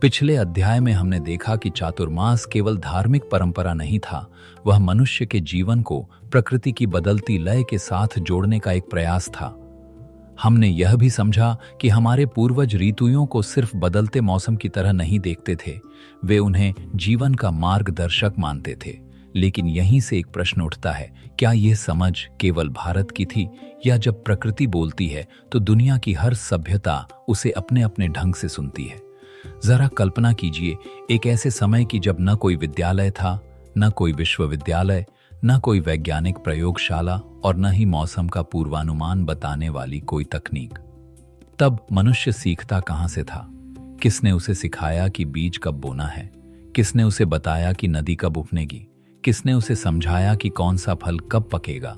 पिछले अध्याय में हमने देखा कि चातुर्मास केवल धार्मिक परंपरा नहीं था, वह मनुष्य के जीवन को प्रकृति की बदलती लय के साथ जोड़ने का एक प्रयास था। हमने यह भी समझा कि हमारे पूर्वज ऋतुओं को सिर्फ बदलते मौसम की तरह नहीं देखते थे, वे उन्हें जीवन का मार्गदर्शक मानते थे। लेकिन यहीं से एक प्रश्न उठता है, क्या यह समझ केवल भारत की थी, या जब प्रकृति बोलती है तो दुनिया की हर सभ्यता उसे अपने अपने ढंग से सुनती है? जरा कल्पना कीजिए एक ऐसे समय की जब न कोई विद्यालय था, न कोई विश्वविद्यालय, न कोई वैज्ञानिक प्रयोगशाला और न ही मौसम का पूर्वानुमान बताने वाली कोई तकनीक। तब मनुष्य सीखता कहां से था? किसने उसे सिखाया कि बीज कब बोना है? किसने उसे बताया कि नदी कब उफनेगी? किसने उसे समझाया कि कौन सा फल कब पकेगा?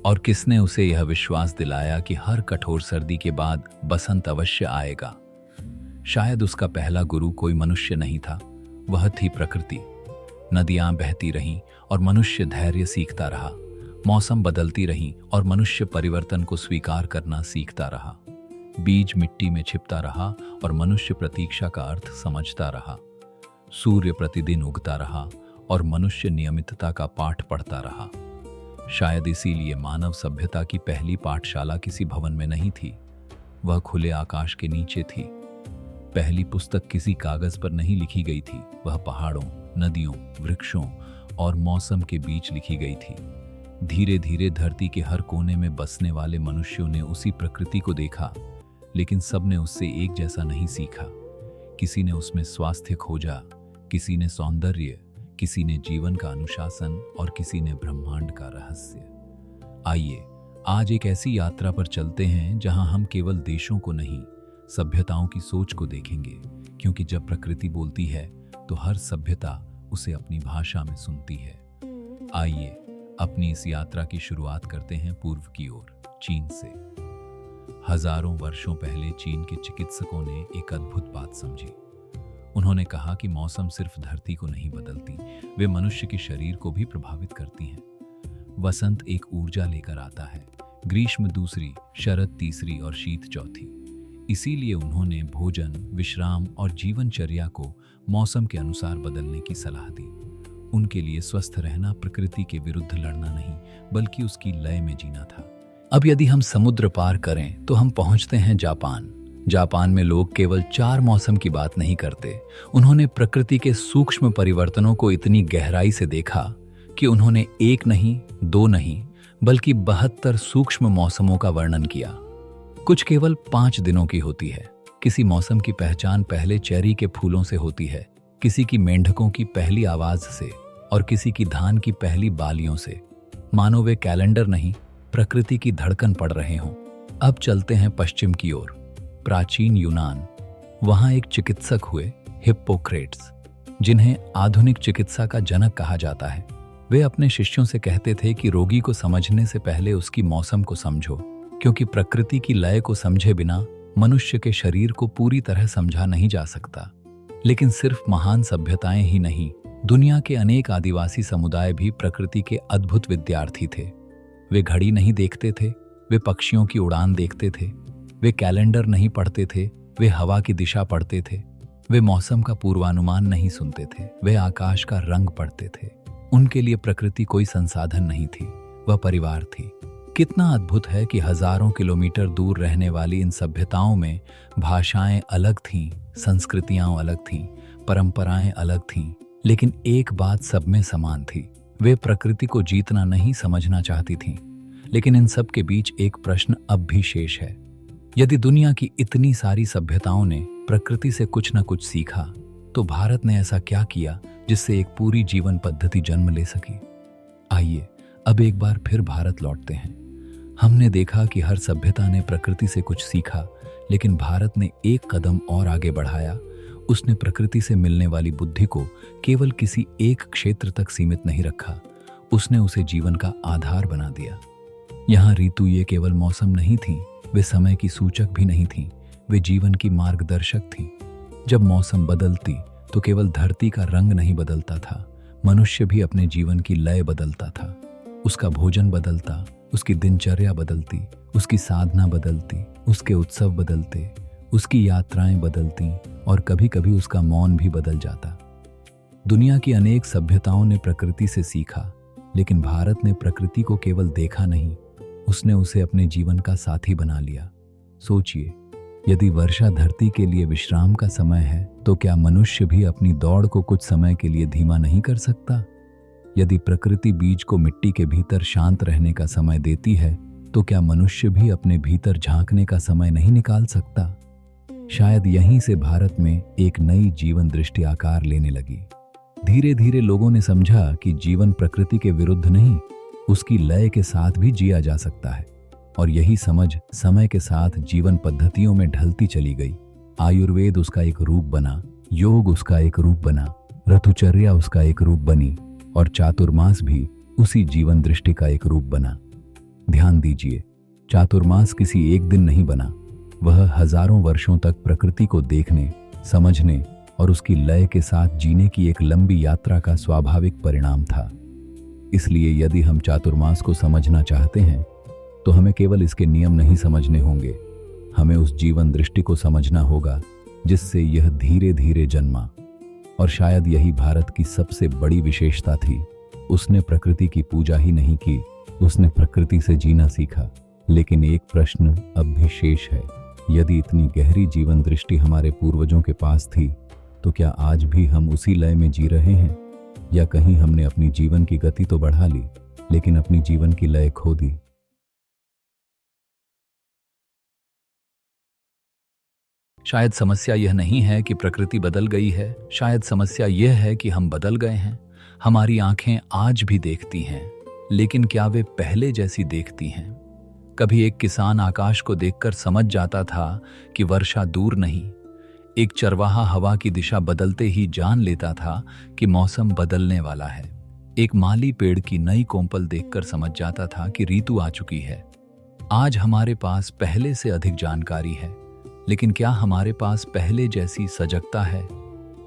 और किसने उसे यह विश्वास दिलाया कि हर कठोर सर्दी के बाद बसंत अवश्य आएगा? शायद उसका पहला गुरु कोई मनुष्य नहीं था, वह थी प्रकृति। नदियां बहती रहीं और मनुष्य धैर्य सीखता रहा। मौसम बदलती रहीं और मनुष्य परिवर्तन को स्वीकार करना सीखता रहा। बीज मिट्टी में छिपता रहा और मनुष्य प्रतीक्षा का अर्थ समझता रहा। सूर्य प्रतिदिन उगता रहा और मनुष्य नियमितता का पाठ पढ़ता रहा। शायद इसीलिए मानव सभ्यता की पहली पाठशाला किसी भवन में नहीं थी, वह खुले आकाश के नीचे थी। पहली पुस्तक किसी कागज पर नहीं लिखी गई थी, वह पहाड़ों, नदियों, वृक्षों और मौसम के बीच लिखी गई थी। धीरे धीरे धरती के हर कोने में बसने वाले मनुष्यों ने उसी प्रकृति को देखा, लेकिन सबने उससे एक जैसा नहीं सीखा। किसी ने उसमें स्वास्थ्य खोजा, किसी ने सौंदर्य, किसी ने जीवन का अनुशासन और किसी ने ब्रह्मांड का रहस्य। आइए आज एक ऐसी यात्रा पर चलते हैं जहां हम केवल देशों को नहीं, सभ्यताओं की सोच को देखेंगे, क्योंकि जब प्रकृति बोलती है तो हर सभ्यता उसे अपनी भाषा में सुनती है। आइए अपनी इस यात्रा की शुरुआत करते हैं पूर्व की ओर, चीन से। हजारों वर्षों पहले चीन के चिकित्सकों ने एक अद्भुत बात समझी। उन्होंने कहा कि मौसम सिर्फ धरती को नहीं बदलती, वे मनुष्य के शरीर को भी प्रभावित करती हैं। वसंत एक ऊर्जा लेकर आता है, ग्रीष्म दूसरी, शरद तीसरी और शीत चौथी। इसीलिए उन्होंने भोजन, विश्राम और जीवनचर्या को मौसम के अनुसार बदलने की सलाह दी। उनके लिए स्वस्थ रहना प्रकृति के विरुद्ध लड़ना नहीं, बल्कि उसकी लय में जीना था। अब यदि हम समुद्र पार करें तो हम पहुंचते हैं जापान। जापान में लोग केवल 4 मौसम की बात नहीं करते, उन्होंने प्रकृति के सूक्ष्म परिवर्तनों को इतनी गहराई से देखा कि उन्होंने 1 नहीं, 2 नहीं, बल्कि 72 सूक्ष्म मौसमों का वर्णन किया। कुछ केवल 5 दिनों की होती है। किसी मौसम की पहचान पहले चेरी के फूलों से होती है, किसी की मेंढकों की पहली आवाज से और किसी की धान की पहली बालियों से। मानो वे कैलेंडर नहीं, प्रकृति की धड़कन पढ़ रहे हों। अब चलते हैं पश्चिम की ओर, प्राचीन यूनान। वहां एक चिकित्सक हुए, हिप्पोक्रेट्स, जिन्हें आधुनिक चिकित्सा का जनक कहा जाता है। वे अपने शिष्यों से कहते थे कि रोगी को समझने से पहले उसकी मौसम को समझो, क्योंकि प्रकृति की लय को समझे बिना मनुष्य के शरीर को पूरी तरह समझा नहीं जा सकता। लेकिन सिर्फ महान सभ्यताएं ही नहीं, दुनिया के अनेक आदिवासी समुदाय भी प्रकृति के अद्भुत विद्यार्थी थे। वे घड़ी नहीं देखते थे, वे पक्षियों की उड़ान देखते थे। वे कैलेंडर नहीं पढ़ते थे, वे हवा की दिशा पढ़ते थे। वे मौसम का पूर्वानुमान नहीं सुनते थे, वे आकाश का रंग पढ़ते थे। उनके लिए प्रकृति कोई संसाधन नहीं थी, वह परिवार थी। कितना अद्भुत है कि हजारों किलोमीटर दूर रहने वाली इन सभ्यताओं में भाषाएं अलग थीं, संस्कृतियां अलग थीं, परंपराएं अलग थीं, लेकिन एक बात सब में समान थी। वे प्रकृति को जीतना नहीं, समझना चाहती थीं। लेकिन इन सब के बीच एक प्रश्न अब भी शेष है। यदि दुनिया की इतनी सारी सभ्यताओं ने प्रकृति से कुछ न कुछ सीखा, तो भारत ने ऐसा क्या किया जिससे एक पूरी जीवन पद्धति जन्म ले सकी? आइए अब एक बार फिर भारत लौटते हैं। हमने देखा कि हर सभ्यता ने प्रकृति से कुछ सीखा, लेकिन भारत ने एक कदम और आगे बढ़ाया। उसने प्रकृति से मिलने वाली बुद्धि को केवल किसी एक क्षेत्र तक सीमित नहीं रखा, उसने उसे जीवन का आधार बना दिया। यहाँ ऋतु ये केवल मौसम नहीं थी, वे समय की सूचक भी नहीं थीं, वे जीवन की मार्गदर्शक थीं। जब मौसम बदलती तो केवल धरती का रंग नहीं बदलता था, मनुष्य भी अपने जीवन की लय बदलता था। उसका भोजन बदलता, उसकी दिनचर्या बदलती, उसकी साधना बदलती, उसके उत्सव बदलते, उसकी यात्राएं बदलती और कभी कभी उसका मौन भी बदल जाता। दुनिया की अनेक सभ्यताओं ने प्रकृति से सीखा, लेकिन भारत ने प्रकृति को केवल देखा नहीं, उसने उसे अपने जीवन का साथी बना लिया। सोचिए, यदि वर्षा धरती के लिए विश्राम का समय है, तो क्या मनुष्य भी अपनी दौड़ को कुछ समय के लिए धीमा नहीं कर सकता? यदि प्रकृति बीज को मिट्टी के भीतर शांत रहने का समय देती है, तो क्या मनुष्य भी अपने भीतर झांकने का समय नहीं निकाल सकता? शायद यहीं से भारत में एक नई जीवन दृष्टि आकार लेने लगी। धीरे धीरे लोगों ने समझा कि जीवन प्रकृति के विरुद्ध नहीं, उसकी लय के साथ भी जिया जा सकता है। और यही समझ समय के साथ जीवन पद्धतियों में ढलती चली गई। आयुर्वेद उसका एक रूप बना, योग उसका एक रूप बना, ऋतुचर्या उसका एक रूप बनी और चातुर्मास भी उसी जीवन दृष्टि का एक रूप बना। ध्यान दीजिए, चातुर्मास किसी एक दिन नहीं बना, वह हजारों वर्षों तक प्रकृति को देखने, समझने और उसकी लय के साथ जीने की एक लंबी यात्रा का स्वाभाविक परिणाम था। इसलिए यदि हम चातुर्मास को समझना चाहते हैं, तो हमें केवल इसके नियम नहीं समझने होंगे, हमें उस जीवन दृष्टि को समझना होगा जिससे यह धीरे धीरे जन्मा। और शायद यही भारत की सबसे बड़ी विशेषता थी। उसने प्रकृति की पूजा ही नहीं की, उसने प्रकृति से जीना सीखा। लेकिन एक प्रश्न अब भी शेष है, यदि इतनी गहरी जीवन दृष्टि हमारे पूर्वजों के पास थी, तो क्या आज भी हम उसी लय में जी रहे हैं, या कहीं हमने अपनी जीवन की गति तो बढ़ा ली, लेकिन अपनी जीवन की लय खो दी? शायद समस्या यह नहीं है कि प्रकृति बदल गई है, शायद समस्या यह है कि हम बदल गए हैं। हमारी आंखें आज भी देखती हैं, लेकिन क्या वे पहले जैसी देखती हैं? कभी एक किसान आकाश को देखकर समझ जाता था कि वर्षा दूर नहीं। एक चरवाहा हवा की दिशा बदलते ही जान लेता था कि मौसम बदलने वाला है। एक माली पेड़ की नई कोंपल देखकर समझ जाता था कि ऋतु आ चुकी है। आज हमारे पास पहले से अधिक जानकारी है, लेकिन क्या हमारे पास पहले जैसी सजगता है?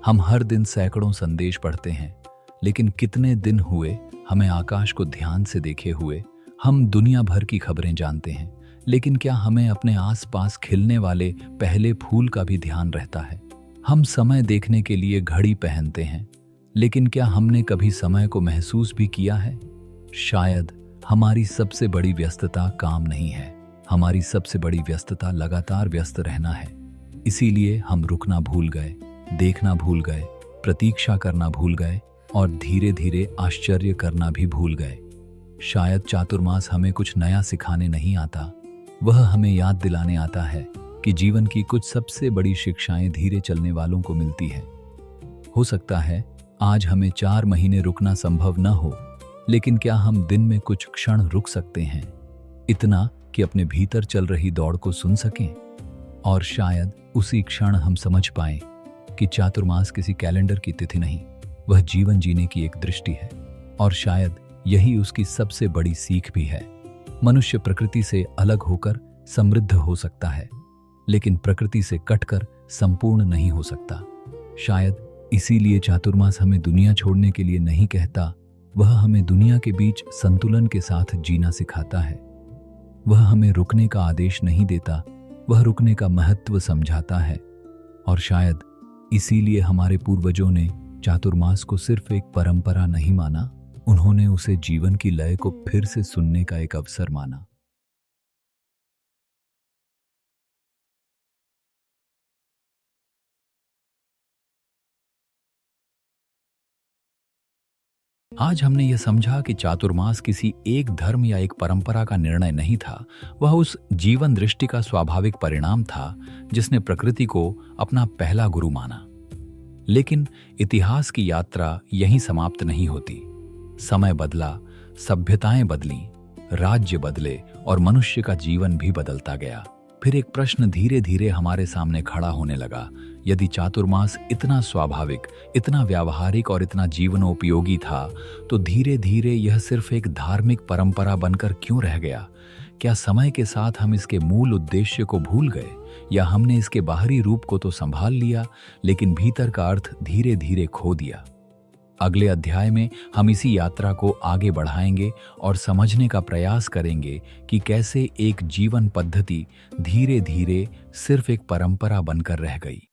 हम हर दिन सैकड़ों संदेश पढ़ते हैं, लेकिन कितने दिन हुए हमें आकाश को ध्यान से देखे हुए? हम दुनिया भर की खबरें जानते हैं, लेकिन क्या हमें अपने आसपास खिलने वाले पहले फूल का भी ध्यान रहता है? हम समय देखने के लिए घड़ी पहनते हैं, लेकिन क्या हमने कभी समय को महसूस भी किया है? शायद हमारी सबसे बड़ी व्यस्तता काम नहीं है, हमारी सबसे बड़ी व्यस्तता लगातार व्यस्त रहना है। इसीलिए हम रुकना भूल गए, देखना भूल गए, प्रतीक्षा करना भूल गए और धीरे धीरे आश्चर्य करना भी भूल गए। शायद चातुर्मास हमें कुछ नया सिखाने नहीं आता, वह हमें याद दिलाने आता है कि जीवन की कुछ सबसे बड़ी शिक्षाएं धीरे चलने वालों को मिलती है। हो सकता है आज हमें 4 महीने रुकना संभव न हो, लेकिन क्या हम दिन में कुछ क्षण रुक सकते हैं, इतना कि अपने भीतर चल रही दौड़ को सुन सकें? और शायद उसी क्षण हम समझ पाएं कि चातुर्मास किसी कैलेंडर की तिथि नहीं, वह जीवन जीने की एक दृष्टि है। और शायद यही उसकी सबसे बड़ी सीख भी है। मनुष्य प्रकृति से अलग होकर समृद्ध हो सकता है, लेकिन प्रकृति से कटकर संपूर्ण नहीं हो सकता। शायद इसीलिए चातुर्मास हमें दुनिया छोड़ने के लिए नहीं कहता, वह हमें दुनिया के बीच संतुलन के साथ जीना सिखाता है। वह हमें रुकने का आदेश नहीं देता, वह रुकने का महत्व समझाता है। और शायद इसीलिए हमारे पूर्वजों ने चातुर्मास को सिर्फ एक परंपरा नहीं माना, उन्होंने उसे जीवन की लय को फिर से सुनने का एक अवसर माना। आज हमने यह समझा कि चातुर्मास किसी एक धर्म या एक परंपरा का निर्णय नहीं था, वह उस जीवन दृष्टि का स्वाभाविक परिणाम था जिसने प्रकृति को अपना पहला गुरु माना। लेकिन इतिहास की यात्रा यहीं समाप्त नहीं होती। समय बदला, सभ्यताएं बदलीं, राज्य बदले और मनुष्य का जीवन भी बदलता गया। फिर एक प्रश्न धीरे धीरे हमारे सामने खड़ा होने लगा, यदि चातुर्मास इतना स्वाभाविक, इतना व्यावहारिक और इतना जीवनोपयोगी था, तो धीरे धीरे यह सिर्फ एक धार्मिक परंपरा बनकर क्यों रह गया? क्या समय के साथ हम इसके मूल उद्देश्य को भूल गए, या हमने इसके बाहरी रूप को तो संभाल लिया, लेकिन भीतर का अर्थ धीरे धीरे खो दिया? अगले अध्याय में हम इसी यात्रा को आगे बढ़ाएंगे और समझने का प्रयास करेंगे कि कैसे एक जीवन पद्धति धीरे धीरे सिर्फ एक परंपरा बनकर रह गई।